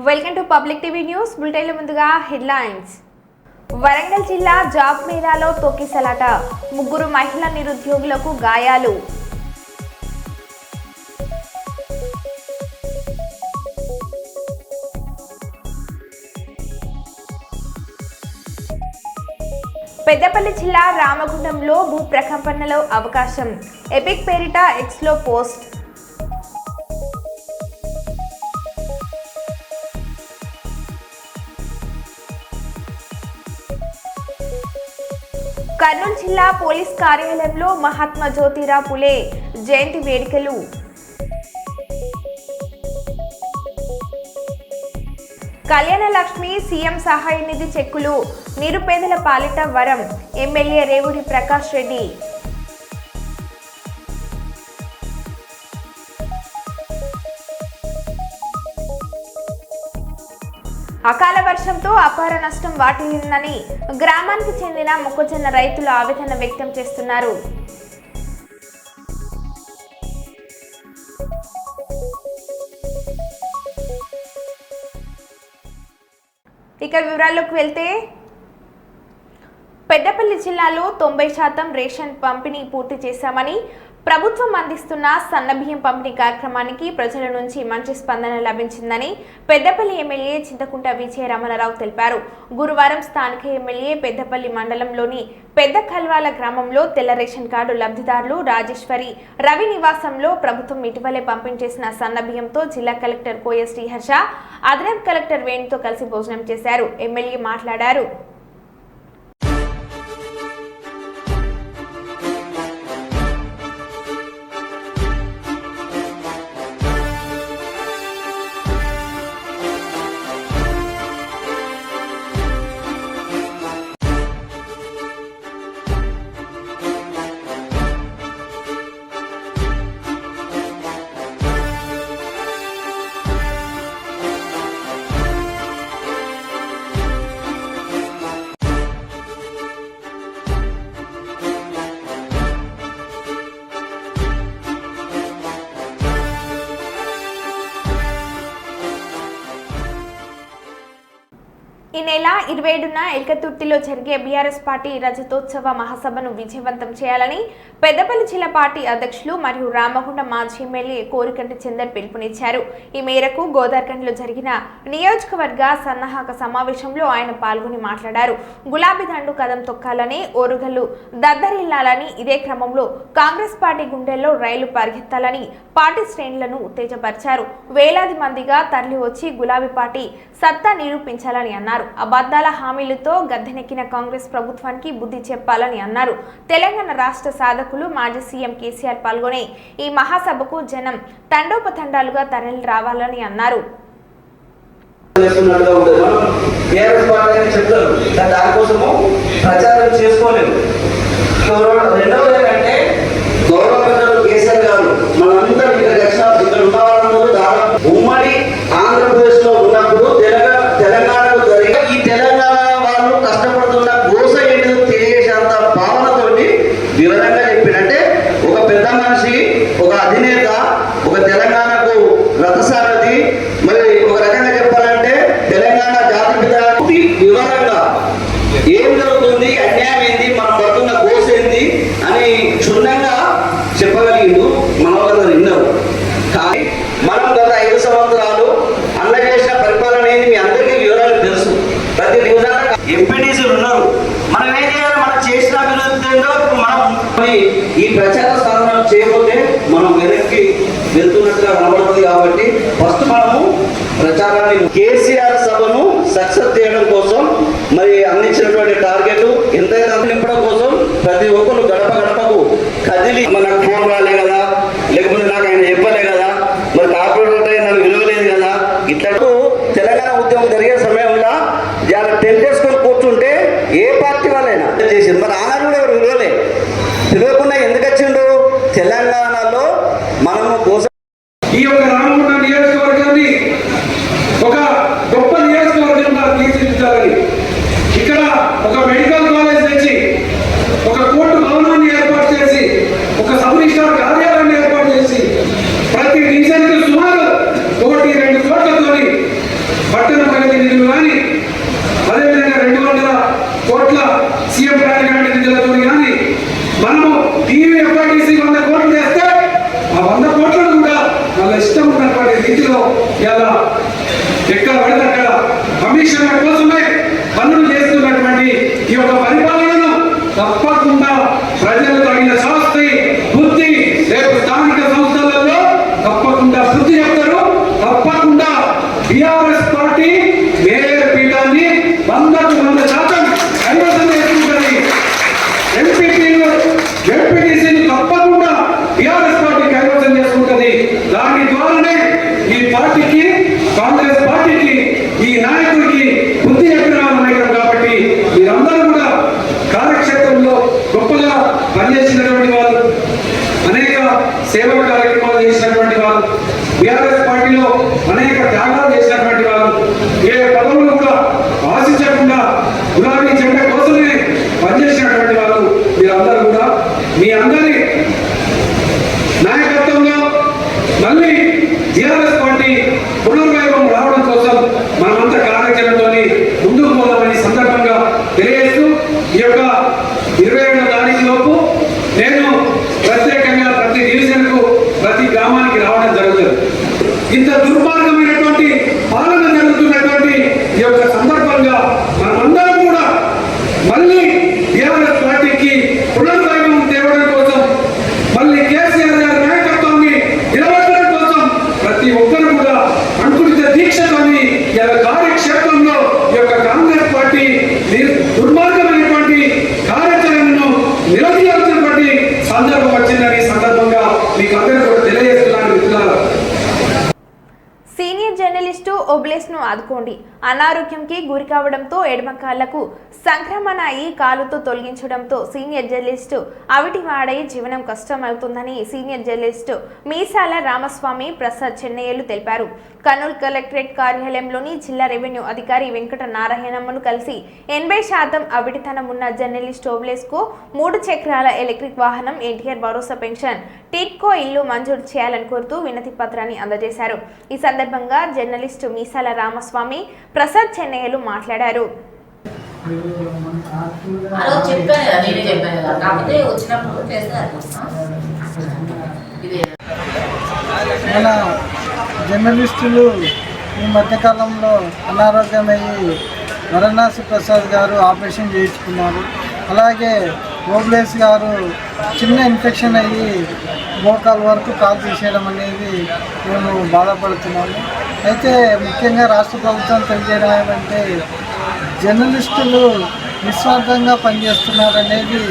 Welcome to public TV news బులెటిన్ల ముందుగా headlines. Warangal జిల్లా జాబ్ మేళాలో తొక్కిసలాట, ముగ్గురు మహిళా నిరుద్యోగులకు గాయాలు. పెద్దపల్లి జిల్లా రామగుండంలో భూ ప్రకంపనలో అవకాశం, ఎపిక్ పేరిట ఎక్స్లో పోస్ట్. కర్నూలు జిల్లా పోలీస్ కార్యాలయంలో మహాత్మా జ్యోతిరావు పులే జయంతి వేడుకలు. కళ్యాణ లక్ష్మి సీఎం సహాయ నిధి చెక్కులు నిరుపేదల పాలిట వరం, ఎమ్మెల్యే రేవూరి ప్రకాష్ రెడ్డి. అకాల వర్షంతో అపార నష్టం వాటిల్లిందని గ్రామానికి చెందిన మొక్కజొన్న రైతులు ఆవేదన వ్యక్తం చేస్తున్నారు. ఇక వివరాల్లోకి వెళ్తే, పెద్దపల్లి జిల్లాలో 90% రేషన్ పంపిణీ పూర్తి చేశామని, ప్రభుత్వం అందిస్తున్న సన్నబియ్యం పంపిణీ కార్యక్రమానికి ప్రజల నుంచి మంచి స్పందన లభించిందని పెద్దపల్లి ఎమ్మెల్యే చింతకుంట విజయ రమణారావు తెలిపారు. గురువారం స్థానిక ఎమ్మెల్యే పెద్దపల్లి మండలంలోని పెద్ద కల్వాల గ్రామంలో తెల్ల రేషన్ కార్డు లబ్ధిదారులు రాజేశ్వరి రవి నివాసంలో ప్రభుత్వం ఇటీవలే పంపిణీ చేసిన సన్నబియ్యంతో జిల్లా కలెక్టర్ కోయ శ్రీహర్ష, అదనపు కలెక్టర్ వేణుతో కలిసి భోజనం చేశారు. ఎమ్మెల్యే మాట్లాడారు. ఈ నెల 27న ఎల్కతుర్తిలో జరిగే బీఆర్ఎస్ పార్టీ రజతోత్సవ మహాసభను విజయవంతం చేయాలని పెద్దపల్లి జిల్లా పార్టీ అధ్యక్షులు మరియు రామగుండం మాజీ ఎమ్మెల్యే కోరికంటి చందర్ పిలుపునిచ్చారు. ఈ మేరకు గోదావరిఖండ్లో జరిగిన నియోజకవర్గ సన్నాహక సమావేశంలో ఆయన పాల్గొని మాట్లాడారు. గులాబీ దండు కదం తొక్కాలని, ఓరుగల్లు దద్దరిల్లాలని, ఇదే క్రమంలో కాంగ్రెస్ పార్టీ గుండెల్లో రైలు పరిగెత్తాలని పార్టీ శ్రేణులను ఉత్తేజపరిచారు. వేలాది మందిగా తరలి వచ్చి గులాబీ పార్టీ సత్తా నిరూపించాలని అన్నారు. అబద్ధాల హామీలతో గద్దెనెక్కిన కాంగ్రెస్ ప్రభుత్వానికి బుద్ధి చెప్పాలని అన్నారు. తెలంగాణ రాష్ట్ర సాధకులు మాజీ సీఎం కేసీఆర్ పాల్గొనే ఈ మహాసభకు జనం తండోపతండాలుగా తరలి రావాలని అన్నారు. ఉమ్మడి ఆంధ్రప్రదేశ్ లో ఉన్నప్పుడు తెలంగాణకు జరిగే ఈ తెలంగాణ వాళ్ళు కష్టపడుతున్న గోస ఏంటో తెలియజేసేంత భావనతోటి వివరంగా చెప్పిందంటే, ఒక పెద్ద మనిషి, ఒక అధినేత, ఒక తెలంగాణకు రథసారథి, మరి ఒక రకంగా చెప్పాలంటే తెలంగాణ జాతి పిత వివరంగా ఏం జరుగుతుంది, అన్యాయం ఏంది, మనం పడుతున్న గోస ఏంది అని క్షుణ్ణంగా చెప్పగలిగిండు. మన వాళ్ళందరూ విన్నారు. కానీ మనం గత 5 సంవత్సరాలు అన్న చేసిన పరిపాలన ఏంది మీ అందరికీ వివరాలు తెలుసు. ప్రతి డివిజన్ ఎంపీటీసీలు ఉన్నారు. మనం ఏం చేయాలి, మనం చేసిన అభివృద్ధి ఏందో మనం ఈ ప్రచార సాధన చేయకపోతే మనం వెనక్కి వెళ్తున్నట్టుగా కనబడుతుంది. కాబట్టి ఫస్ట్ మనము ప్రచారాన్ని కేసీఆర్ సభను సక్సెస్ చేయడం కోసం మరి అందించినటువంటి టార్గెట్ ఎంతైతే నింపడం కోసం ప్రతి ఒక్కరు గడప గడపకు కదిలి నాకు ఫోన్ రాలే కదా, లేకపోతే నాకు ఆయన చెప్పలే కదా, మరి కార్పొరేటర్ నాకు విలువలేదు కదా, ఇట్లా తెలంగాణ ఉద్యమం జరిగే సమయంలో టెంట్ వేసుకొని కూర్చుంటే ఏ పార్టీ వాళ్ళైనా చేసింది. మరి ఆనాడు కూడా ఎవరు విలువలే, తెలియకుండా ఎందుకు వచ్చిండు? తెలంగాణలో మనము కోసం ఈ యొక్క రామగుండం నియోజకవర్గాన్ని ఒక గొప్ప నియోజకవర్గంగా తీర్చిదిద్దాలని, ఇక్కడ ఒక మెడికల్ కాలేజ్ తెచ్చి, ఒక కోర్టు భవనాన్ని ఏర్పాటు చేసి, ఒక సబ్ రిజిస్ట్రార్ కార్యాలయాన్ని ఏర్పాటు చేసి, ప్రతి డివిజన్కి సుమారు 1-2 కోట్లతోని స్థితిలో ఇలా ఎక్కడ పడితే అక్కడ కమిషన్ల కోసమే పనులు చేస్తున్నటువంటి ఈ యొక్క పరిపాలనను తప్పకుండా ప్రజలు తగిన శాస్త్రి బుద్ధి రేపు స్థానిక సంస్థలలో తప్పకుండా బుద్ధి చెప్తారు. తప్పకుండా టిఆర్ఎస్ పార్టీ మేయర్ పీఠాన్ని 100% కైవసం చేసుకుంటుంది. ఎంపీటీసీలు తప్పకుండా టిఆర్ఎస్ పార్టీ కైవసం చేసుకుంటుంది. దాని ద్వారానే ఈ పార్టీకి, కాంగ్రెస్ పార్టీకి, ఈ నాయకుడికి బుద్ధి చెప్పిన నాయకుడు. కాబట్టి మీరందరూ కూడా కార్యక్షేత్రంలో గొప్పగా పనిచేసినటువంటి వాళ్ళు, అనేక సేవా కార్యక్రమాలు చేసినటువంటి వాళ్ళు, టిఆర్ఎస్ పార్టీలో అనేక త్యాగాలు చేసినటువంటి వాళ్ళు, ఏ పదవులు కూడా ఆశించకుండా గులాబీ జెండా కోసమే పనిచేసినటువంటి వాళ్ళు. మీరందరూ కూడా మీ అందరి నాయకత్వంలో మళ్ళీ టిఆర్ఎస్ పార్టీ పునర్వైభవం రావడం కోసం మనమంతా కార్యాచరణతో ముందుకు పోదామని సందర్భంగా తెలియజేస్తూ ఈ యొక్క 27వ తారీఖు లోపు నేను ప్రత్యేకంగా ప్రతి డివిజన్కు, ప్రతి గ్రామానికి రావడం జరుగుతుంది. ఇంత దుర్మార్గమైనటువంటి పాలన జరుగుతున్నటువంటి ఈ యొక్క సందర్భంగా మనమందరం కూడా మళ్ళీ టిఆర్ఎస్ పార్టీకి పునర్వైభవం తేవడం కోసం, మళ్ళీ కేసీఆర్ గారి నాయకత్వాన్ని నిలబెట్టడం కోసం ప్రతి ఒక్కరు కూడా అనుకూలిత దీక్షతోని ఇలా కార్యక్షేత్రంలో ఈ యొక్క కాంగ్రెస్ పార్టీ దుర్మార్గమైనటువంటి కార్యాచరణను నిలదీయాల్సినటువంటి సందర్భం వచ్చిందని సందర్భంగా మీకు అందరూ కూడా తెలియజేస్తున్నాను మిత్రులారా. Senior journalist ఓబ్లేస్ను ఆదుకోండి. అనారోగ్యంకి గురి కావడంతో ఎడమ కాళ్లకు సంక్రమణ అయి కాలుతో తొలగించడంతో సీనియర్ జర్నలిస్టు అవిటివాడై జీవనం కష్టమవుతుందని సీనియర్ జర్నలిస్టు మీసాల రామస్వామి ప్రసాద్ చెన్నయ్యలు తెలిపారు. కర్నూలు కలెక్టరేట్ కార్యాలయంలోని జిల్లా రెవెన్యూ అధికారి వెంకట నారాయణమ్మను కలిసి 80% అవిటితనం ఉన్న జర్నలిస్ట్ ఓబ్లేస్కు 3 చక్రాల ఎలక్ట్రిక్ వాహనం, ఎన్టీఆర్ భరోసా పెన్షన్, టిట్కో ఇల్లు మంజూరు చేయాలని కోరుతూ వినతి పత్రాన్ని అందజేశారు. ఈ సందర్భంగా జర్నలిస్టు మీసాల రామస్వామి ప్రసాద్ చెన్నయ్యలు మాట్లాడారు. మన జర్నలిస్టులు ఈ మధ్యకాలంలో అనారోగ్యమయ్యి వరణాసి ప్రసాద్ గారు ఆపరేషన్ చేయించుకున్నారు. అలాగే ఓబ్లేస్ గారు చిన్న ఇన్ఫెక్షన్ అయ్యి మోకాలు వరకు కాలు తీసేయడం అనేది మేము బాధపడుతున్నాము. అయితే ముఖ్యంగా రాష్ట్ర ప్రభుత్వం తెలియజేయడం ఏమంటే జర్నలిస్టులు నిస్వార్థంగా పనిచేస్తున్నారనేది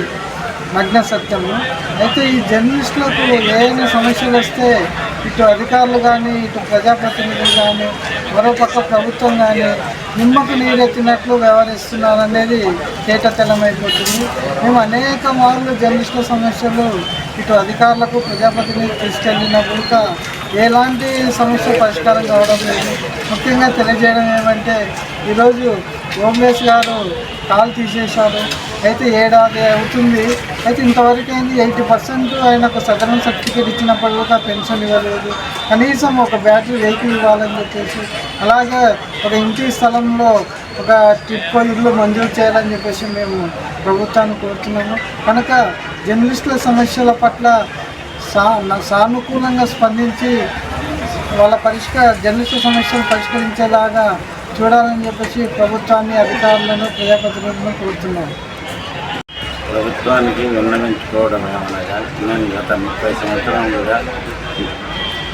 నగ్న సత్యము. అయితే ఈ జర్నలిస్టులకు ఏదైనా సమస్యలు వస్తే ఇటు అధికారులు కానీ, ఇటు ప్రజాప్రతినిధులు కానీ, మరోపక్క ప్రభుత్వం కానీ నిమ్మకు నీరెత్తినట్లు వ్యవహరిస్తున్నారనేది తేటతెల్లమైపోతుంది. మేము అనేక మార్లు జర్నలిస్టుల సమస్యలు ఇటు అధికారులకు, ప్రజాప్రతినిధులు తీసుకెళ్ళినప్పుడు ఎలాంటి సమస్య పరిష్కారం కావడం లేదు. ముఖ్యంగా తెలియజేయడం ఏమంటే ఈరోజు ఓబ్లేస్ గారు కాలు తీసేశారు. అయితే 7 ఏడాది అవుతుంది. అయితే ఇంతవరకు అయింది 80% ఆయనకు సదరణ సర్టిఫికేట్ ఇచ్చినప్పుడు కూడా పెన్షన్ ఇవ్వలేదు. కనీసం ఒక బ్యాటరీ వెహికల్ ఇవ్వాలని చెప్పేసి, అలాగే ఒక ఇంటి స్థలంలో ఒక టిట్కో ఇల్లు మంజూరు చేయాలని చెప్పేసి మేము ప్రభుత్వాన్ని కోరుతున్నాము. కనుక జర్నలిస్టుల సమస్యల పట్ల సానుకూలంగా స్పందించి వాళ్ళ జర్నలిస్టుల సమస్యలు పరిష్కరించేలాగా చూడాలని చెప్పేసి ప్రభుత్వాన్ని, అధికారులను, ప్రజాప్రతినిధులను కోరుతున్నాను. ప్రభుత్వానికి విన్నవించుకోవడం ఏమనగా నేను గత 30 సంవత్సరాలుగా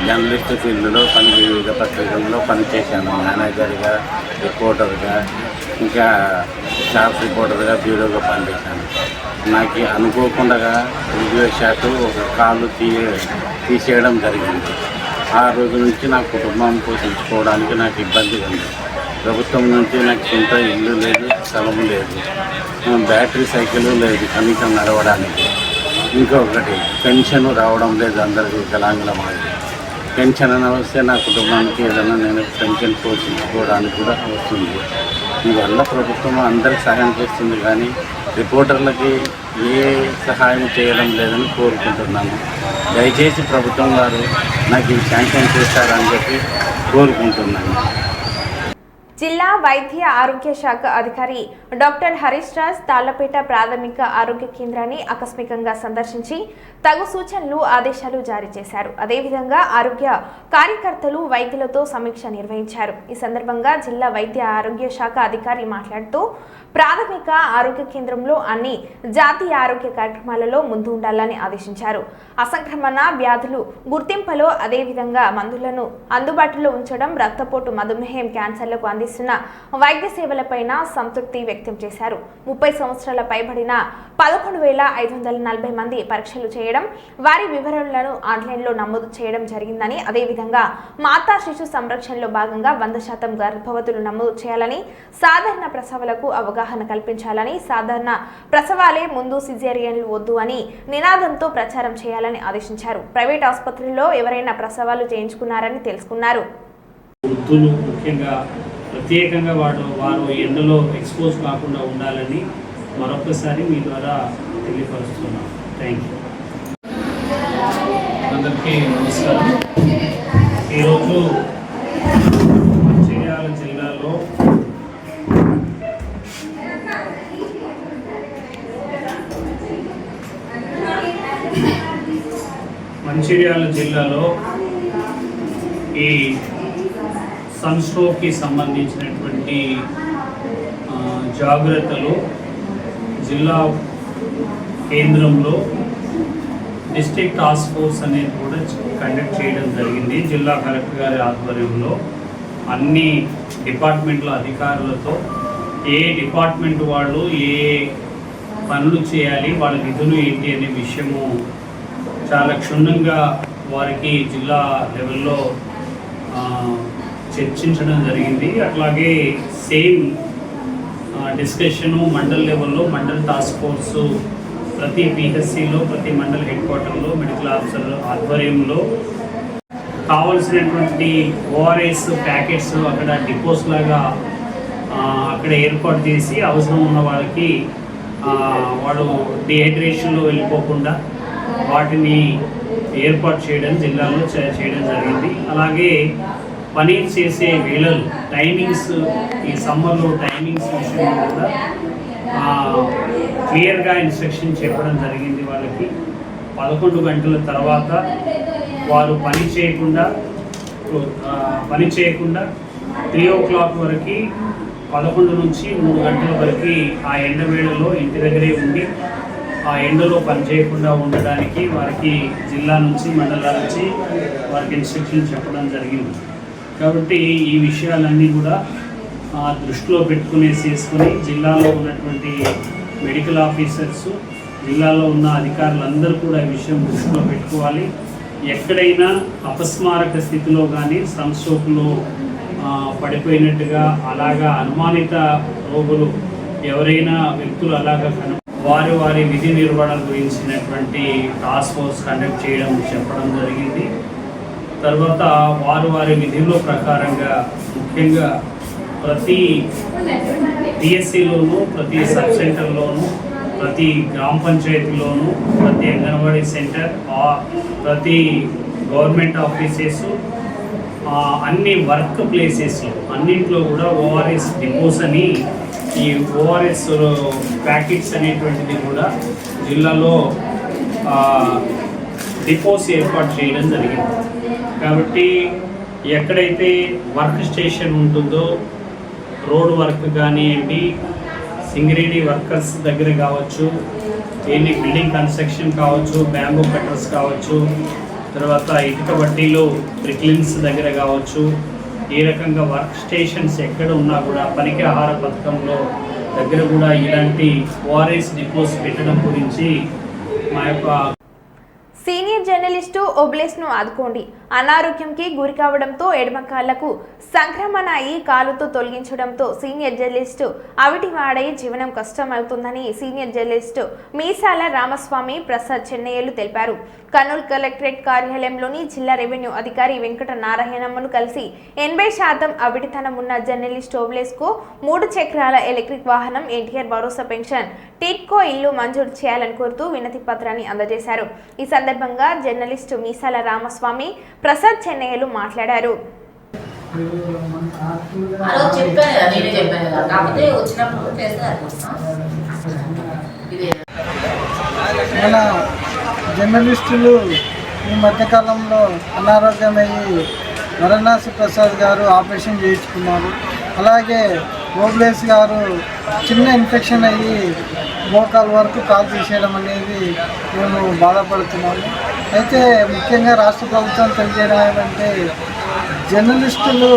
జర్నలిస్టు ఫీల్డ్లో వివిధ పత్రికల్లో పనిచేశాను. మేనేజర్గా, రిపోర్టర్గా, ఇంకా స్టాఫ్ రిపోర్టర్గా, బ్యూరోగా పనిచేశాను. నాకు అనుకోకుండా శాఖ ఒక కాలు తీసేయడం జరిగింది. ఆ రోజు నుంచి నా కుటుంబం పోషించుకోవడానికి నాకు ఇబ్బందిగా ఉంది. ప్రభుత్వం నుంచి నాకు సొంత ఇల్లు లేదు, స్థలము లేదు, బ్యాటరీ సైకిల్ లేదు కనీసం నడవడానికి. ఇంకొకటి పెన్షన్ రావడం లేదు అందరికీ వికలాంగుల మాదిరి. పెన్షన్ అని వస్తే నా కుటుంబానికి ఏదైనా నేను పెన్షన్ పోషించుకోవడానికి కూడా వస్తుంది. దీనివల్ల ప్రభుత్వం అందరికి సహాయం చేస్తుంది, కానీ రిపోర్టర్లకి ఏ సహాయం చేయడం లేదని కోరుకుంటున్నాను. దయచేసి ప్రభుత్వం వారు నాకు ఈ శాంక్షన్ చేస్తారని చెప్పి కోరుకుంటున్నాను. జిల్లా వైద్య ఆరోగ్య శాఖ అధికారి డాక్టర్ హరీష్ రాజ్ తాళ్లపేట ప్రాథమిక ఆరోగ్య కేంద్రాన్ని ఆకస్మికంగా సందర్శించి తగు సూచనలు ఆదేశాలు జారీ చేశారు. అదేవిధంగా ఆరోగ్య కార్యకర్తలు వైద్యులతో సమీక్ష నిర్వహించారు. ఈ సందర్భంగా జిల్లా వైద్య ఆరోగ్య శాఖ అధికారి మాట్లాడుతూ ప్రాథమిక ఆరోగ్య కేంద్రంలో అన్ని జాతీయ ఆరోగ్య కార్యక్రమాలలో ముందు ఉండాలని ఆదేశించారు. అసంక్రమణ వ్యాధులు గుర్తింపులో అదేవిధంగా మందులను అందుబాటులో ఉంచడం, రక్తపోటు, మధుమేహం, క్యాన్సర్లకు అందిస్తున్న వైద్య సేవలపైన సంతృప్తి వ్యక్తం చేశారు. 30 సంవత్సరాల పైబడిన 11,540 మంది పరీక్షలు చేయడం, వారి వివరాలను ఆన్లైన్లో నమోదు చేయడం జరిగిందని, అదేవిధంగా మాతా శిశు సంరక్షణలో భాగంగా 100% గర్భవతులు నమోదు చేయాలని, సాధారణ ప్రసవాలకు అవగాహన కల్పించాలని, సాధారణ ప్రసవాలే ముందు సిజేరియన్లు వద్దు అని నినాదంతో ప్రచారం చేయాలని ఆదేశించారు. ప్రైవేట్ ఆసుపత్రుల్లో ఎవరైనా ప్రసవాలు చేయించుకున్నారని తెలుసుకున్నారు. వృద్ధులు ముఖ్యంగా ప్రత్యేకంగా వారు ఎండలో ఎక్స్పోజ్ కాకుండా ఉండాలని మరొకసారి మీ ద్వారా తెలియపరుస్తున్నాం. Thank you. అందరికీ నమస్కారం. ఈరోజు మంచిర్యాల జిల్లాలో ఈ సన్స్ట్రోక్కి సంబంధించినటువంటి జాగ్రత్తలు జిల్లా కేంద్రంలో డిస్ట్రిక్ట్ టాస్క్ ఫోర్స్ అనేది కూడా కండక్ట్ చేయడం జరిగింది. జిల్లా కలెక్టర్ గారి ఆధ్వర్యంలో అన్ని డిపార్ట్మెంట్ల అధికారులతో ఏ డిపార్ట్మెంట్ వాళ్ళు ఏ పనులు చేయాలి, వాళ్ళ విధులు ఏంటి అనే విషయము చాలా క్షుణ్ణంగా వారికి జిల్లా లెవెల్లో చర్చించడం జరిగింది. అట్లాగే సేమ్ డిస్కషను మండల్ లెవెల్లో మండల్ టాస్క్ ఫోర్సు ప్రతి పిహెచ్సిలో ప్రతి మండల్ హెడ్ క్వార్టర్లో మెడికల్ ఆఫీసర్ ఆధ్వర్యంలో కావాల్సినటువంటి ఓఆర్ఎస్ ప్యాకెట్స్ అక్కడ డిపోస్ లాగా అక్కడ ఏర్పాటు చేసి అవసరం ఉన్న వాళ్ళకి వాడు డిహైడ్రేషన్లో వెళ్ళిపోకుండా వాటిని ఏర్పాటు చేయడం జిల్లాలో చేయడం జరిగింది. అలాగే పని చేసే వేళలు టైమింగ్స్ ఈ సమ్మర్లో టైమింగ్స్ విషయంలో కూడా క్లియర్గా ఇన్స్ట్రక్షన్ చెప్పడం జరిగింది. వాళ్ళకి 11 గంటల తర్వాత వారు పని చేయకుండా 3 o'clock వరకు 11 నుంచి 3 గంటల వరకు ఆ ఎండ వేళల్లో ఇంటి దగ్గరే ఉండి ఆ ఎండలో పని చేయకుండా ఉండడానికి వారికి జిల్లా నుంచి మండలాల నుంచి వారికి ఇన్స్ట్రక్షన్ చెప్పడం జరిగింది. కాబట్టి ఈ విషయాలన్నీ కూడా దృష్టిలో చేసుకుని జిల్లాలో ఉన్నటువంటి మెడికల్ ఆఫీసర్స్, జిల్లాలో ఉన్న అధికారులందరూ కూడా ఈ విషయం దృష్టిలో పెట్టుకోవాలి. ఎక్కడైనా అపస్మారక స్థితిలో కానీ సన్స్ట్రోక్లో పడిపోయినట్టుగా అలాగా అనుమానిత రోగులు ఎవరైనా వ్యక్తులు అలాగా వారి విధి నిర్వహణ గురించినటువంటి టాస్క్ ఫోర్స్ కండక్ట్ చేయడం చెప్పడం జరిగింది. తర్వాత వారి విధుల్లో ప్రకారంగా ముఖ్యంగా ప్రతి పిఎస్సిలోనూ ప్రతి సబ్ సెంటర్లోనూ ప్రతి గ్రామ పంచాయతీలోనూ ప్రతి అంగన్వాడీ సెంటర్ ప్రతి గవర్నమెంట్ ఆఫీసెస్ అన్ని వర్క్ ప్లేసెస్లో అన్నింటిలో కూడా ఓఆర్ఎస్ డిపోస్ అని ఈ ఓఆర్ఎస్ ప్యాకెట్స్ అనేటువంటిది కూడా జిల్లాలో డిపోస్ ఏర్పాటు చేయడం జరిగింది. కాబట్టి ఎక్కడైతే వర్క్ స్టేషన్ ఉంటుందో రోడ్ వర్క్ కానివ్వండి, సింగరేణి వర్కర్స్ దగ్గర కావచ్చు, ఎన్ని బిల్డింగ్ కన్స్ట్రక్షన్ కావచ్చు, బ్యాంబూ కట్టర్స్ కావచ్చు, తర్వాత ఇటుక బట్టీలు బ్రిక్లిన్స్ దగ్గర కావచ్చు, ఈ రకంగా వర్క్ స్టేషన్స్ ఎక్కడ ఉన్నా కూడా పనికి ఆహార పథకంలో దగ్గర కూడా ఇలాంటి ఓఆర్ఎస్ డిపోస్ పెట్టడం గురించి మా యొక్క సీనియర్ జర్నలిస్టు ఓబ్లేస్ను ఆదుకోండి. అనారోగ్యంకి గురి కావడంతో ఎడమ కాళ్లకు సంక్రమణ అయి కాలుతో తొలగించడంతో సీనియర్ జర్నలిస్టు అవిటివాడై జీవనం కష్టమవుతుందని సీనియర్ జర్నలిస్టు మీసాల రామస్వామి ప్రసాద్ చెన్నయ్యలు తెలిపారు. కర్నూలు కలెక్టరేట్ కార్యాలయంలోని జిల్లా రెవెన్యూ అధికారి వెంకట నారాయణమ్మను కలిసి 80% అవిటితనం ఉన్న జర్నలిస్ట్ ఓబ్లేస్కు 3 చక్రాల ఎలక్ట్రిక్ వాహనం, ఎన్టీఆర్ భరోసా పెన్షన్, టిట్కో ఇల్లు మంజూరు చేయాలని కోరుతూ వినతి పత్రాన్ని అందజేశారు. ఈ సందర్భంగా జర్నలిస్టు మీసాల రామస్వామి ప్రసాద్ చెన్నయ్యలు మాట్లాడారు. ఆ రోజు చెప్పాను కదా, నేనే చెప్పాను కదా, కాకపోతే వచ్చినప్పుడు చేస్తే వస్తాం. మన జర్నలిస్టులు ఈ మధ్యకాలంలో అనారోగ్యమయ్యి వరణాసి ప్రసాద్ గారు ఆపరేషన్ చేయించుకున్నారు. అలాగే ఓబ్లేస్ గారు చిన్న ఇన్ఫెక్షన్ అయ్యి మోకాలు వరకు కాలు తీసేయడం అనేది మేము బాధపడుతున్నాము. అయితే ముఖ్యంగా రాష్ట్ర ప్రభుత్వం తెలియజేయడం ఏమంటే జర్నలిస్టులు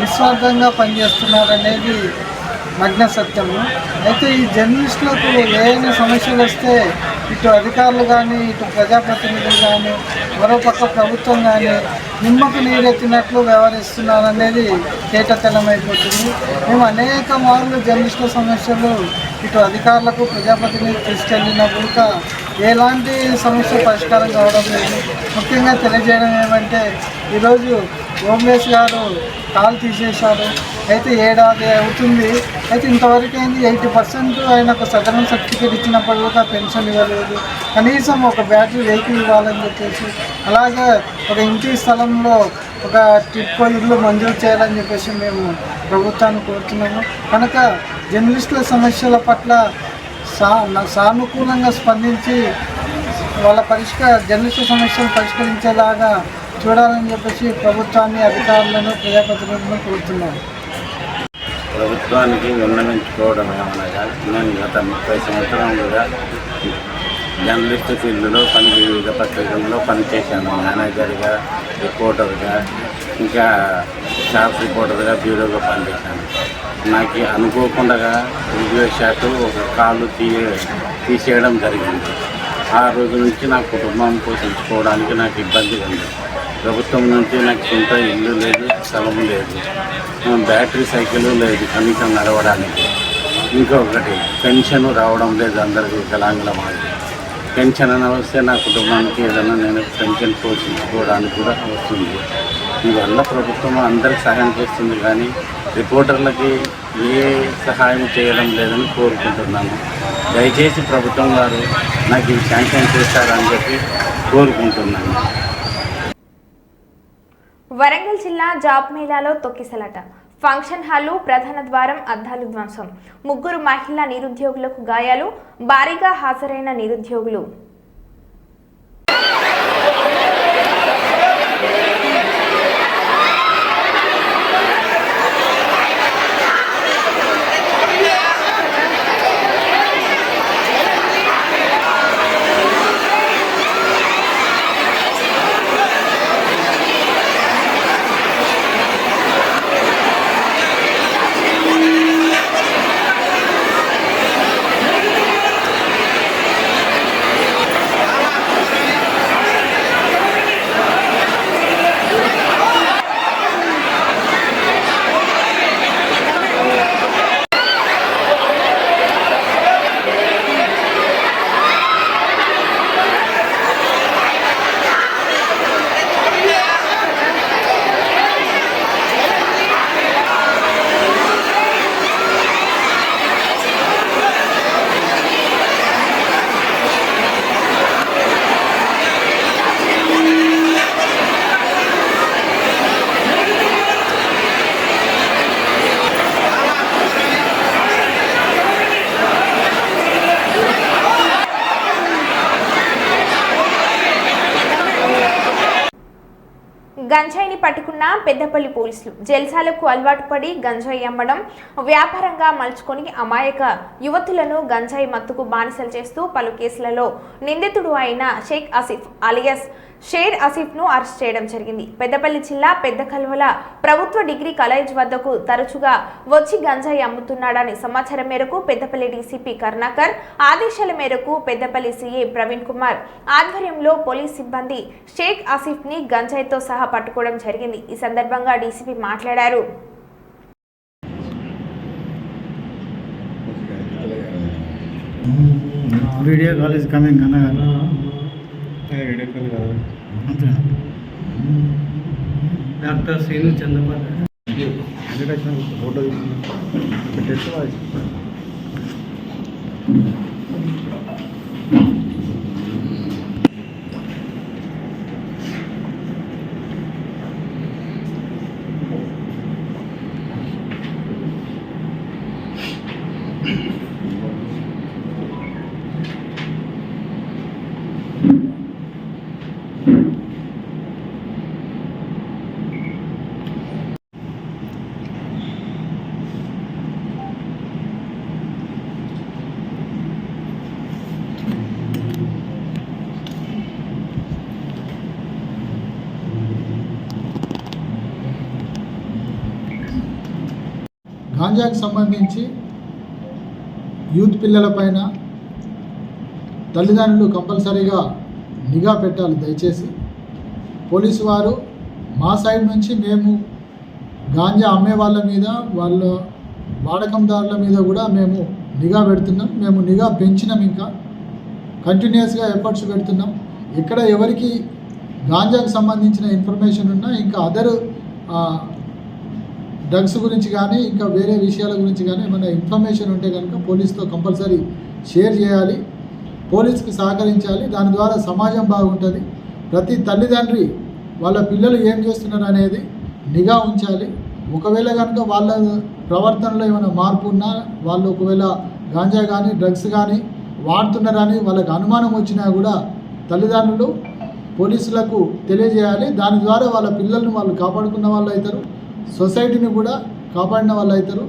నిస్వార్థంగా పనిచేస్తున్నారనేది నగ్న సత్యము. అయితే ఈ జర్నలిస్టులకు ఏదైనా సమస్యలు వస్తే ఇటు అధికారులు కానీ ఇటు ప్రజాప్రతినిధులు కానీ మరోపక్క ప్రభుత్వం కానీ నిమ్మకు నీరెత్తినట్లు వ్యవహరిస్తున్నారనేది తేటతెల్లమైపోతుంది. మేము అనేక మార్లు జర్నలిస్టుల సమస్యలు ఇటు అధికారులకు ప్రజాప్రతినిధులు తీసుకెళ్ళినప్పుడు ఎలాంటి సమస్య పరిష్కారం కావడం లేదు. ముఖ్యంగా తెలియజేయడం ఏమంటే ఈరోజు ఓబ్లేస్ గారు కాలు తీసేశారు. అయితే ఏడాది అవుతుంది. అయితే ఇంతవరకు అయింది 80% ఆయనకు సదరన్ సర్టిఫికేట్ ఇచ్చినప్పుడు కూడా పెన్షన్ ఇవ్వలేదు. కనీసం ఒక బ్యాటరీ వెహికల్ ఇవ్వాలని చెప్పేసి, అలాగే ఒక ఇంటి స్థలంలో ఒక టిట్కో ఇల్లు మంజూరు చేయాలని చెప్పేసి మేము ప్రభుత్వాన్ని కోరుతున్నాము. కనుక జర్నలిస్టుల సమస్యల పట్ల సానుకూలంగా స్పందించి వాళ్ళ జర్నలిస్టుల సమస్యలు పరిష్కరించేలాగా చూడాలని చెప్పేసి ప్రభుత్వాన్ని, అధికారులను, ప్రజాప్రతినిధులను కోరుతున్నాను. ప్రభుత్వానికి విన్నవించుకోవడం ఏమనగా నేను గత 30 సంవత్సరాలుగా జర్నలిస్ట్ ఫీల్డ్లో వివిధ పత్రికల్లో పనిచేశాను. మేనేజర్గా, రిపోర్టర్గా, ఇంకా స్టాఫ్ రిపోర్టర్గా, బ్యూరోగా పనిచేశాను. నాకు అనుకోకుండా విద్వేషాలు ఒక కాలు తీసేయడం జరిగింది. ఆ రోజు నుంచి నా కుటుంబం పోషించుకోవడానికి నాకు ఇబ్బంది ఉంది. ప్రభుత్వం నుంచి నాకు సొంత ఇల్లు లేదు, స్థలం లేదు, బ్యాటరీ సైకిల్ లేదు కనీసం నడవడానికి. ఇంకొకటి పెన్షన్ రావడం లేదు అందరికీ వికలాంగుల మాదిరి. పెన్షన్ అని వస్తే నా కుటుంబానికి ఏదైనా నేను పెన్షన్ పోషించుకోవడానికి కూడా వస్తుంది. దీనివల్ల ప్రభుత్వం అందరికి సహాయం చేస్తుంది, కానీ రిపోర్టర్లకి ఏ సహాయం చేయడం లేదని కోరుకుంటున్నాను. దయచేసి ప్రభుత్వం వారు నాకు ఇది శాంక్షన్ చేస్తారని చెప్పి కోరుకుంటున్నాను. వరంగల్ జిల్లా జాబ్ మేళాలో తొక్కిసలాట. ఫంక్షన్ హాలు ప్రధాన ద్వారం అద్దాలు ధ్వంసం. 3 మహిళా నిరుద్యోగులకు గాయాలు. భారీగా హాజరైన నిరుద్యోగులు. గంజాయిని పట్టుకున్న పెద్దపల్లి పోలీసులు. జల్సాలకు అలవాటు పడి గంజాయి అమ్మడం వ్యాపారంగా మలుచుకొని అమాయక యువతులను గంజాయి మత్తుకు బానిసలు చేస్తూ పలు కేసులలో నిందితుడు అయిన షేక్ ఆసిఫ్ అలియాస్ షేర్ ఆసిఫ్ను అరెస్ట్ చేయడం జరిగింది. పెద్దపల్లి జిల్లా పెద్ద కల్వల ప్రభుత్వ డిగ్రీ కాలేజ్ వద్దకు తరచుగా వచ్చి గంజాయి అమ్ముతున్నాడని సమాచారం మేరకు పెద్దపల్లి డీసీపీ కరుణాకర్ ఆదేశాల మేరకు పెద్దపల్లి సీఏ ప్రవీణ్ కుమార్ ఆధ్వర్యంలో పోలీస్ సిబ్బంది షేక్ ఆసిఫ్ని గంజాయితో సహా పట్టుకోవడం జరిగింది. ఈ సందర్భంగా డీసీపీ మాట్లాడారు. వీడియో కాల్ ఇస్ కమింగ్ అన్న డాక్టర్ శ్రీను చంద్రబాబు ఫోటో పెట్టేసి గాంజాకు సంబంధించి యూత్ పిల్లలపైన తల్లిదండ్రులు కంపల్సరీగా నిఘా పెట్టాలి. దయచేసి పోలీసు వారు మా సైడ్ నుంచి మేము గాంజా అమ్మే వాళ్ళ మీద, వాళ్ళ వాడకందారుల మీద కూడా మేము నిఘా పెడుతున్నాం. మేము నిఘా పెంచినాం, ఇంకా కంటిన్యూస్గా ఎఫర్ట్స్ పెడుతున్నాం. ఎక్కడ ఎవరికి గాంజాకు సంబంధించిన ఇన్ఫర్మేషన్ ఉన్నా, ఇంకా అదర్ డ్రగ్స్ గురించి కానీ ఇంకా వేరే విషయాల గురించి కానీ ఏమైనా ఇన్ఫర్మేషన్ ఉంటే కనుక పోలీస్తో కంపల్సరీ షేర్ చేయాలి, పోలీస్కి సహకరించాలి. దాని ద్వారా సమాజం బాగుంటుంది. ప్రతి తల్లిదండ్రి వాళ్ళ పిల్లలు ఏం చేస్తున్నారు అనేది నిఘా ఉంచాలి. ఒకవేళ కనుక వాళ్ళ ప్రవర్తనలో ఏమైనా మార్పు ఉన్నా, వాళ్ళు ఒకవేళ గాంజా కానీ డ్రగ్స్ కానీ వాడుతున్నారని వాళ్ళకి అనుమానం వచ్చినా కూడా తల్లిదండ్రులు పోలీసులకు తెలియజేయాలి. దాని ద్వారా వాళ్ళ పిల్లలను వాళ్ళు కాపాడుకున్న వాళ్ళు అవుతారు, సొసైటీని కూడా కాపాడిన వాళ్ళు అవుతారు.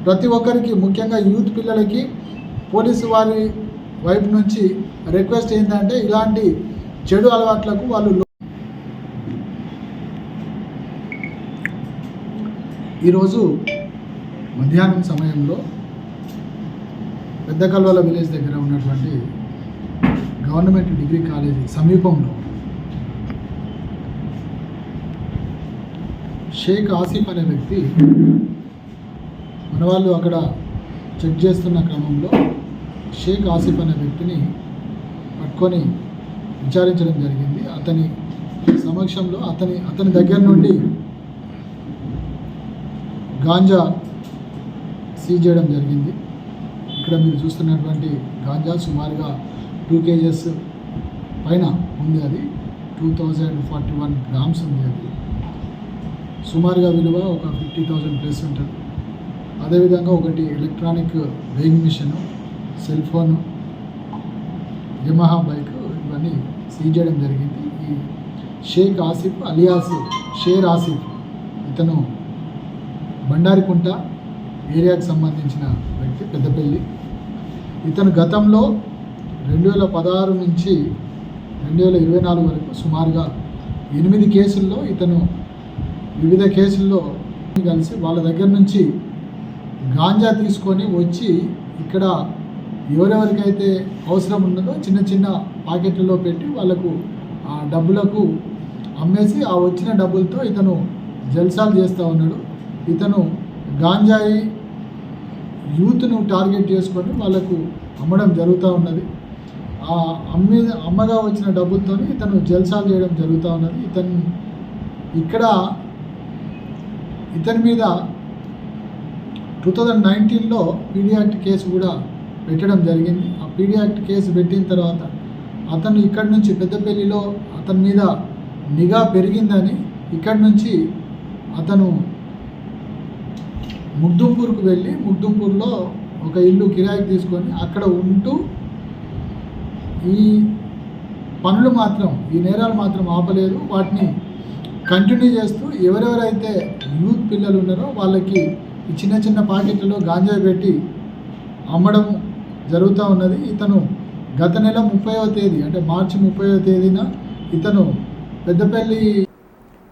ప్రతి ఒక్కరికి, ముఖ్యంగా యూత్ పిల్లలకి పోలీసు వారి వైపు నుంచి రిక్వెస్ట్ ఏంటంటే ఇలాంటి చెడు అలవాట్లకు వాళ్ళు ఈరోజు మధ్యాహ్నం సమయంలో పెద్ద కల్వల విలేజ్ దగ్గర ఉన్నటువంటి గవర్నమెంట్ డిగ్రీ కాలేజీ సమీపంలో షేక్ ఆసిఫ్ అనే వ్యక్తి, మన వాళ్ళు అక్కడ చెక్ చేస్తున్న క్రమంలో షేక్ ఆసిఫ్ అనే వ్యక్తిని పట్టుకొని విచారించడం జరిగింది. అతని సమక్షంలో అతని దగ్గర నుండి గాంజా సీజ్ చేయడం జరిగింది. ఇక్కడ మీరు చూస్తున్నటువంటి గాంజా సుమారుగా 2 kgs పైన ఉంది. అది 2041 grams ఉంది. అది సుమారుగా విలువ ఒక 50,000 ప్లస్ ఉంటుంది. అదేవిధంగా ఒకటి electronic weighing machine, cell phone, Yamaha bike ఇవన్నీ సీజ్ చేయడం జరిగింది. ఈ షేక్ ఆసిఫ్ అలియాస్ షేర్ ఆసిఫ్ ఇతను బండారికుంట ఏరియాకు సంబంధించిన వ్యక్తి, పెద్దపల్లి. ఇతను గతంలో 2016 నుంచి 2024 వరకు సుమారుగా 8 కేసుల్లో ఇతను వివిధ కేసుల్లో కలిసి వాళ్ళ దగ్గర నుంచి గాంజా తీసుకొని వచ్చి ఇక్కడ ఎవరెవరికైతే అవసరం ఉన్నదో చిన్న చిన్న పాకెట్లలో పెట్టి వాళ్ళకు ఆ డబ్బులకు అమ్మేసి ఆ వచ్చిన డబ్బులతో ఇతను జల్సాలు చేస్తూ ఉన్నాడు. ఇతను గాంజాయి యూత్ను టార్గెట్ చేసుకొని వాళ్ళకు అమ్మడం జరుగుతూ ఉన్నది. ఆ అమ్మగా వచ్చిన డబ్బులతో ఇతను జల్సాలు చేయడం జరుగుతూ ఉన్నది. ఇతని మీద 2019లో పీడీ యాక్ట్ కేసు కూడా పెట్టడం జరిగింది. ఆ పీడీ యాక్ట్ కేసు పెట్టిన తర్వాత అతను ఇక్కడి నుంచి పెద్దపల్లిలో అతని మీద నిఘా పెరిగిందని ఇక్కడి నుంచి అతను ముగ్దుంపూర్కు వెళ్ళి ముగ్దుంపూర్లో ఒక ఇల్లు కిరాయికి తీసుకొని అక్కడ ఉంటూ ఈ పనులు మాత్రం, ఈ నేరాలు మాత్రం ఆపలేదు. వాటిని కంటిన్యూ చేస్తూ ఎవరెవరైతే యూత్ పిల్లలు ఉన్నారో వాళ్ళకి ఈ చిన్న చిన్న పాకెట్లలో గాంజా పెట్టి అమ్మడం జరుగుతూ ఉన్నది. ఇతను గత నెల 30వ తేదీ అంటే మార్చి 30వ తేదీన ఇతను పెద్దపల్లి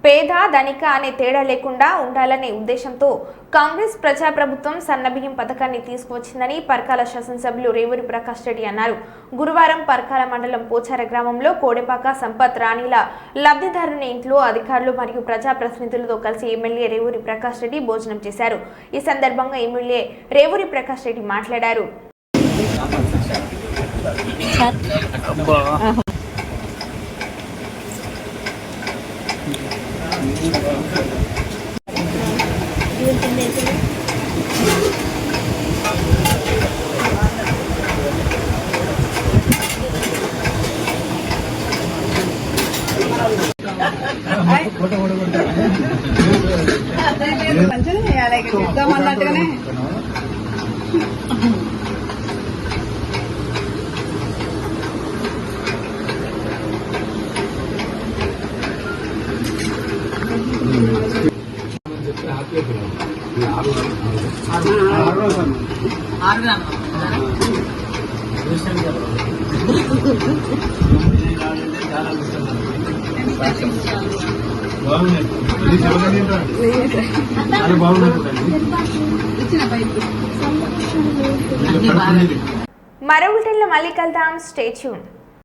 పేద ధనిక అనే తేడా లేకుండా ఉండాలనే ఉద్దేశంతో కాంగ్రెస్ ప్రజాప్రభుత్వం సన్నబియ్యం పథకాన్ని తీసుకువచ్చిందని పర్కాల శాసనసభ్యులు రేవూరి ప్రకాష్ రెడ్డి అన్నారు. గురువారం పర్కాల మండలం పోచార గ్రామంలో కోడెపాక సంపత్ రాణిల లబ్ధిదారుని ఇంట్లో అధికారులు మరియు ప్రజాప్రతినిధులతో కలిసి ఎమ్మెల్యే రేవూరి ప్రకాష్ రెడ్డి భోజనం చేశారు. ఈ సందర్భంగా ఎమ్మెల్యే రేవూరి ప్రకాష్ రెడ్డి మాట్లాడారు. మంచిగా చేయాలి చెప్తామన్నట్టుగానే బాగున్నాయి చాలా బాగున్నాయి మరో బులెటిన్లో మళ్ళీ కలుద్దాం. Stay tune.